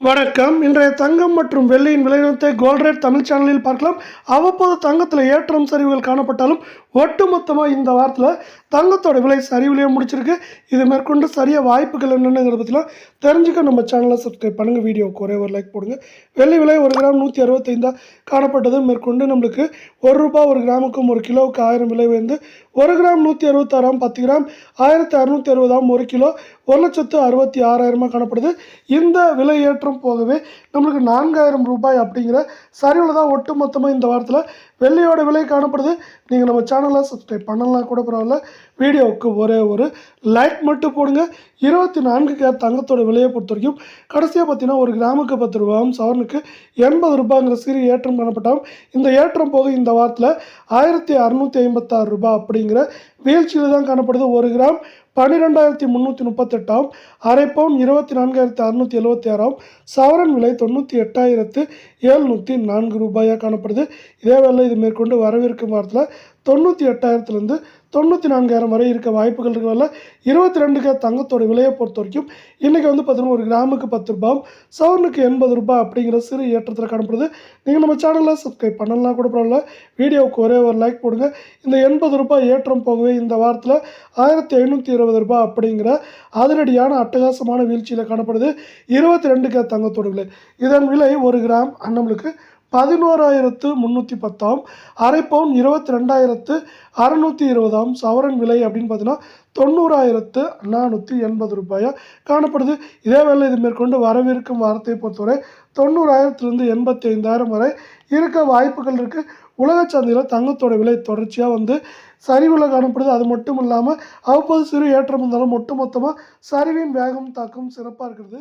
வணக்கம். இன்றைய தங்கம் மற்றும் வெள்ளியின் விலைநிறுவனத்தை கோல்ட் ரேட் தமிழ் சேனலில் பார்க்கலாம். அவ்வப்போது தங்கத்தில் ஏற்றம் சரிவுகள் காணப்பட்டாலும் ஒட்டுமொத்தமாக இந்த வாரத்தில் தங்கத்தோட விலை சரிவிலேயே முடிச்சிருக்கு. இது மேற்கொண்டு சரியாக வாய்ப்புகள் என்னென்னங்கிறத பற்றிலாம் தெரிஞ்சுக்க நம்ம சேனலை சப்ஸ்கிரைப் பண்ணுங்கள். வீடியோவுக்கு ஒரே ஒரு லைக் போடுங்க. வெள்ளி விலை 1 கிராம் 165 காணப்பட்டது. மேற்கொண்டு நம்மளுக்கு ₹1 1 கிராமுக்கும் 1 கிலோவுக்கு 1000 விலை வந்து 1 கிராம் 166 10 கிராம் 1660 1 கிலோ 1,66,000 காணப்படுது. இந்த விலை ஏற்றம் போகவே நம்மளுக்கு ₹4000 அப்படிங்கிற சரிவில் தான் ஒட்டுமொத்தமாக இந்த வாரத்தில் வெள்ளியோட விலை காணப்படுது. நீங்கள் நம்ம சேனலை சப்ஸ்கிரைப் பண்ணலாம் கூட பரவாயில்ல. வீடியோவுக்கு ஒரே ஒரு லைக் மட்டும் போடுங்க. 24 கேரட் தங்கத்தோட விலையை பொறுத்த வரைக்கும் கடைசியாக பார்த்தீங்கன்னா 1 கிராமுக்கு ₹10 சவரனுக்கு ₹80 சிறிய ஏற்றம் காணப்பட்டாலும் இந்த ஏற்றம் போக இந்த வாரத்தில் ₹1656 அப்படிங்கிற வீழ்ச்சியில் தான் காணப்படுது. 1 கிராம் 12,338 அரை பவுன் 24,676 சவரன் விலை ₹98,704 காணப்படுது. இதே வேலை இது மேற்கொண்டு வரவிருக்கும் வாரத்தில் 98,000 94,000 வரை இருக்க வாய்ப்புகள் இருக்கிறதால 22 கேரட் தங்கத்தோட விலையை பொறுத்த வரைக்கும் இன்றைக்கி வந்து பார்த்தீங்கன்னா 1 கிராமுக்கு ₹10 சவரனுக்கு ₹80 அப்படிங்கிற சிறு ஏற்றத்தில் காணப்படுது. நீங்கள் நம்ம சேனலில் சப்ஸ்கிரைப் பண்ணலாம் கூட பரவாயில்ல. வீடியோவுக்கு ஒரே ஒரு லைக் போடுங்க. இந்த ₹80 ஏற்றம் போகவே இந்த வாரத்தில் ₹1,520 அப்படிங்கிற அதிரடியான அட்டகாசமான வீழ்ச்சியில் காணப்படுது. 22 கேரட் தங்கத்தோட விலை இதன் விலை 1 கிராம் நம்மளுக்கு 11,310 அரை பவுன் 22,620 சவரன் விலை அப்படின்னு பார்த்தீங்கன்னா ₹90,480 காணப்படுது. இதே வேலை இது மேற்கொண்டு வரவிருக்கும் வாரத்தை பொறுத்தவரை 90,000 85,000 வரை இருக்க வாய்ப்புகள் இருக்குது. உலக சந்தையில் தங்கத்தோட விலை தொடர்ச்சியாக வந்து சரிவில் காணப்படுது. அது மட்டும் இல்லாமல் அவ்வப்போது சிறு ஏற்றம் இருந்தாலும் ஒட்டுமொத்தமாக சரிவின் வேகம் தாக்கம் சிறப்பாக இருக்கிறது.